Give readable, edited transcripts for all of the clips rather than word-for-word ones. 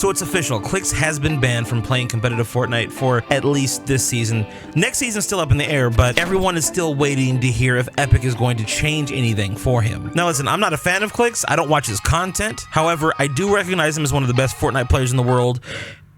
So it's official, Clix has been banned from playing competitive Fortnite for at least this season. Next season's still up in the air, but everyone is still waiting to hear if Epic is going to change anything for him. Now listen, I'm not a fan of Clix, I don't watch his content. However, I do recognize him as one of the best Fortnite players in the world,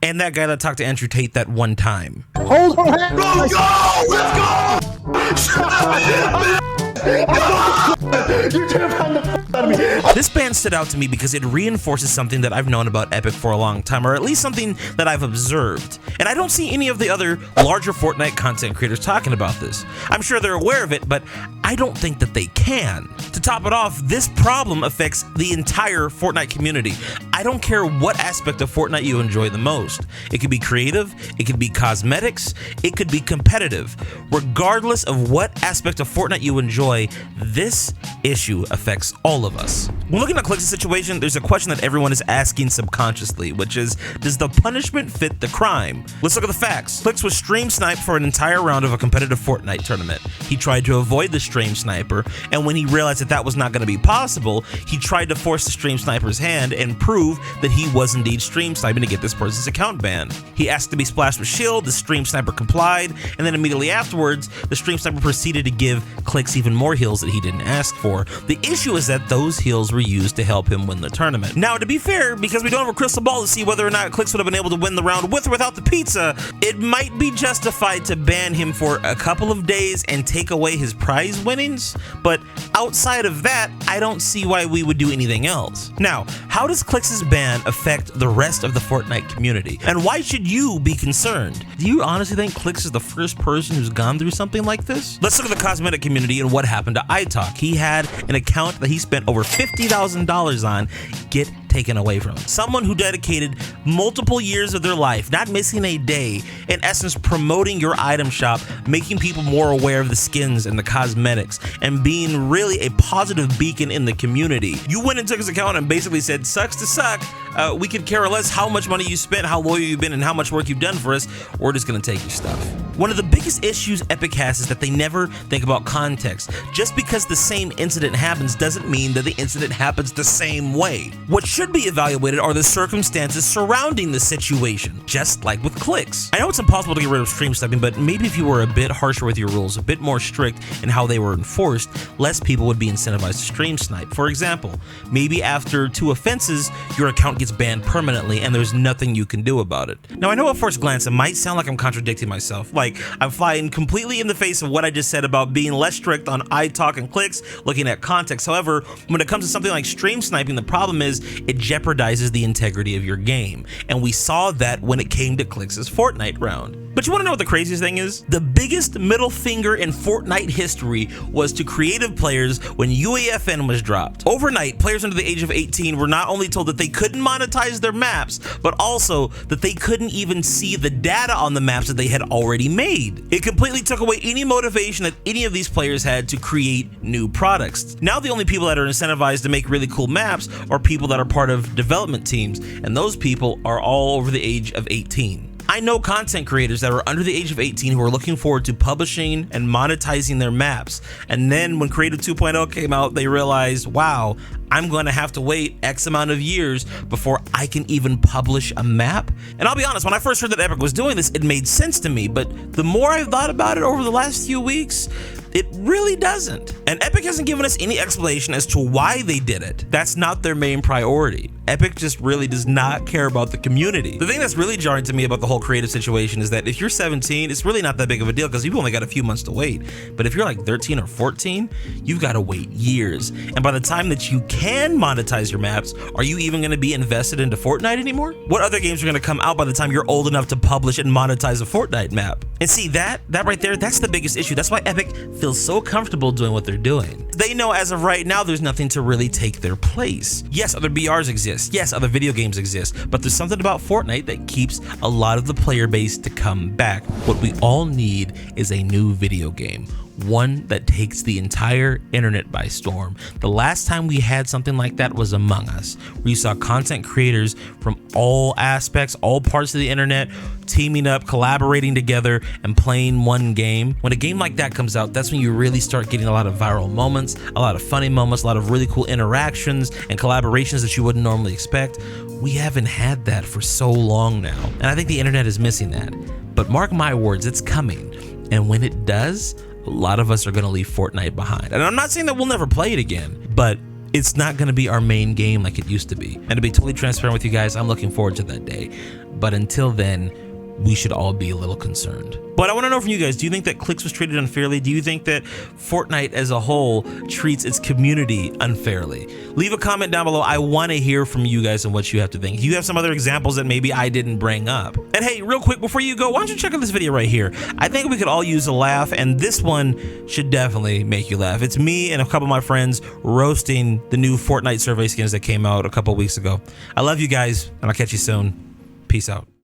and that guy that talked to Andrew Tate that one time. Hold on! Let's go! Let's go! Shut up! You terrified the f out of me. This ban stood out to me because it reinforces something that I've known about Epic for a long time, or at least something that I've observed. And I don't see any of the other larger Fortnite content creators talking about this. I'm sure they're aware of it, but I don't think that they can. To top it off, this problem affects the entire Fortnite community. I don't care what aspect of Fortnite you enjoy the most. It could be creative, it could be cosmetics, it could be competitive. Regardless of what aspect of Fortnite you enjoy, this issue affects all of us. When looking at Clix's situation, there's a question that everyone is asking subconsciously, which is, does the punishment fit the crime? Let's look at the facts. Clix was stream sniped for an entire round of a competitive Fortnite tournament. He tried to avoid the stream sniper, and when he realized that that was not going to be possible, he tried to force the stream sniper's hand and prove that he was indeed stream sniping to get this person's account banned. He asked to be splashed with shield, the stream sniper complied, and then immediately afterwards, the stream sniper proceeded to give Clix even more heals that he didn't ask for. The issue is that those heals were used to help him win the tournament. Now, to be fair, because we don't have a crystal ball to see whether or not Clix would have been able to win the round with or without the pizza, it might be justified to ban him for a couple of days and take away his prize winnings, but outside of that, I don't see why we would do anything else. Now, how does Clix's ban affect the rest of the Fortnite community? And why should you be concerned? Do you honestly think Clix is the first person who's gone through something like this? Let's look at the cosmetic community and what happened to iTalk. He had an account that he spent over $50,000 on get taken away from him. Someone who dedicated multiple years of their life, not missing a day, in essence promoting your item shop, making people more aware of the skins and the cosmetics, and being really a positive beacon in the community. You went and took his account and basically said, sucks to suck, we could care less how much money you spent, how loyal you've been, and how much work you've done for us, we're just gonna take your stuff. One of the biggest issues Epic has is that they never think about context. Just because the same incident happens doesn't mean that the incident happens the same way. What should be evaluated are the circumstances surrounding the situation, just like with Clix. I know it's impossible to get rid of stream sniping, but maybe if you were a bit harsher with your rules, a bit more strict in how they were enforced, less people would be incentivized to stream snipe. For example, maybe after 2 offenses, your account gets banned permanently and there's nothing you can do about it. Now, I know at first glance it might sound like I'm contradicting myself, like I'm flying completely in the face of what I just said about being less strict on iTalk and Clix, looking at context. However, when it comes to something like stream sniping, the problem is it jeopardizes the integrity of your game. And we saw that when it came to Clix's Fortnite round. But you want to know what the craziest thing is? The biggest middle finger in Fortnite history was to creative players when UEFN was dropped. Overnight, players under the age of 18 were not only told that they couldn't monetize their maps, but also that they couldn't even see the data on the maps that they had already made. It completely took away any motivation that any of these players had to create new products. Now the only people that are incentivized to make really cool maps are people that are part of development teams, and those people are all over the age of 18. I know content creators that are under the age of 18 who are looking forward to publishing and monetizing their maps. And then when Creative 2.0 came out, they realized, wow, I'm going to have to wait X amount of years before I can even publish a map. And I'll be honest, when I first heard that Epic was doing this, it made sense to me. But the more I've thought about it over the last few weeks, it really doesn't. And Epic hasn't given us any explanation as to why they did it. That's not their main priority. Epic just really does not care about the community. The thing that's really jarring to me about the whole creative situation is that if you're 17, it's really not that big of a deal because you've only got a few months to wait. But if you're like 13 or 14, you've got to wait years. And by the time that you can monetize your maps, are you even going to be invested into Fortnite anymore? What other games are going to come out by the time you're old enough to publish and monetize a Fortnite map? And see, that right there, that's the biggest issue. That's why Epic feels so comfortable doing what they're doing. They know as of right now, there's nothing to really take their place. Yes, other BRs exist. Yes, other video games exist, but there's something about Fortnite that keeps a lot of the player base to come back. What we all need is a new video game. one that takes the entire internet by storm. The last time we had something like that was Among Us, where you saw content creators from all aspects, all parts of the internet, teaming up, collaborating together, and playing one game. When a game like that comes out, that's when you really start getting a lot of viral moments, a lot of funny moments, a lot of really cool interactions and collaborations that you wouldn't normally expect. We haven't had that for so long now, and I think the internet is missing that. But mark my words, it's coming. And when it does, a lot of us are going to leave Fortnite behind. And I'm not saying that we'll never play it again, but it's not going to be our main game like it used to be. And to be totally transparent with you guys, I'm looking forward to that day. But until then, we should all be a little concerned. But I want to know from you guys, do you think that Clix was treated unfairly? Do you think that Fortnite as a whole treats its community unfairly? Leave a comment down below. I want to hear from you guys and what you have to think. Do you have some other examples that maybe I didn't bring up? And hey, real quick before you go, why don't you check out this video right here? I think we could all use a laugh, and this one should definitely make you laugh. It's me and a couple of my friends roasting the new Fortnite survey skins that came out a couple weeks ago. I love you guys, and I'll catch you soon. Peace out.